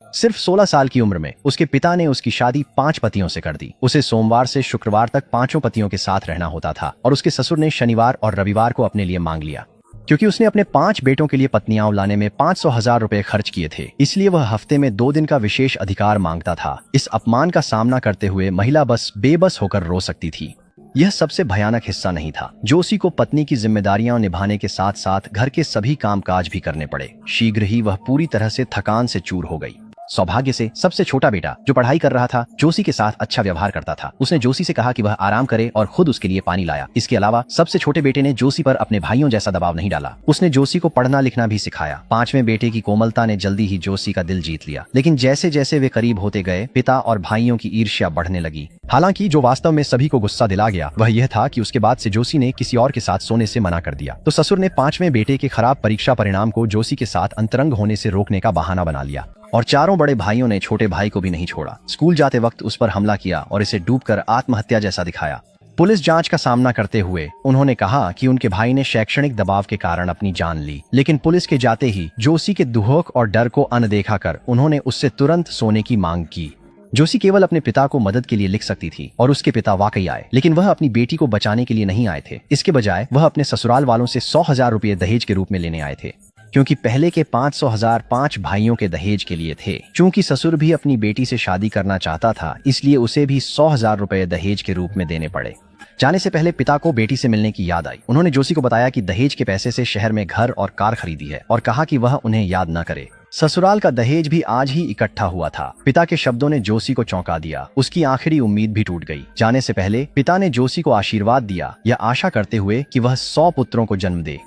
सिर्फ 16 साल की उम्र में उसके पिता ने उसकी शादी 5 पतियों से कर दी। उसे सोमवार से शुक्रवार तक 5 पतियों के साथ रहना होता था और उसके ससुर ने शनिवार और रविवार को अपने लिए मांग लिया। क्योंकि उसने अपने 5 बेटों के लिए पत्नियां लाने में 500,000 रुपए खर्च किए थे, इसलिए वह हफ्ते में 2 दिन का विशेष अधिकार मांगता था। इस अपमान का सामना करते हुए महिला बस बेबस होकर रो सकती थी। यह सबसे भयानक हिस्सा नहीं था। जोशी को पत्नी की जिम्मेदारियां निभाने के साथ साथ घर के सभी कामकाज भी करने पड़े। शीघ्र ही वह पूरी तरह से थकान से चूर हो गई। सौभाग्य से सबसे छोटा बेटा, जो पढ़ाई कर रहा था, जोशी के साथ अच्छा व्यवहार करता था। उसने जोशी से कहा कि वह आराम करे और खुद उसके लिए पानी लाया। इसके अलावा सबसे छोटे बेटे ने जोशी पर अपने भाइयों जैसा दबाव नहीं डाला। उसने जोशी को पढ़ना लिखना भी सिखाया। 5वें बेटे की कोमलता ने जल्दी ही जोशी का दिल जीत लिया। लेकिन जैसे जैसे वे करीब होते गए, पिता और भाइयों की ईर्ष्या बढ़ने लगी। हालांकि जो वास्तव में सभी को गुस्सा दिला गया वह यह था कि उसके बाद से जोशी ने किसी और के साथ सोने से मना कर दिया, तो ससुर ने 5वें बेटे के खराब परीक्षा परिणाम को जोशी के साथ अंतरंग होने से रोकने का बहाना बना लिया। और चारों बड़े भाइयों ने छोटे भाई को भी नहीं छोड़ा। स्कूल जाते वक्त उस पर हमला किया और इसे डूबकर आत्महत्या जैसा दिखाया। पुलिस जांच का सामना करते हुए उन्होंने कहा कि उनके भाई ने शैक्षणिक दबाव के कारण अपनी जान ली। लेकिन पुलिस के जाते ही जोशी के दुहक और डर को अनदेखा कर उन्होंने उससे तुरंत सोने की मांग की। जोशी केवल अपने पिता को मदद के लिए लिख सकती थी और उसके पिता वाकई आए, लेकिन वह अपनी बेटी को बचाने के लिए नहीं आए थे। इसके बजाय वह अपने ससुराल वालों से 100,000 रुपये दहेज के रूप में लेने आए थे, क्योंकि पहले के 500,000 5 भाइयों के दहेज के लिए थे। चूंकि ससुर भी अपनी बेटी से शादी करना चाहता था, इसलिए उसे भी 100,000 रुपये दहेज के रूप में देने पड़े। जाने से पहले पिता को बेटी से मिलने की याद आई। उन्होंने जोशी को बताया कि दहेज के पैसे से शहर में घर और कार खरीदी है और कहा कि वह उन्हें याद न करे। ससुराल का दहेज भी आज ही इकट्ठा हुआ था। पिता के शब्दों ने जोशी को चौंका दिया। उसकी आखिरी उम्मीद भी टूट गई। जाने से पहले पिता ने जोशी को आशीर्वाद दिया, यह आशा करते हुए कि वह 100 पुत्रों को जन्म दे।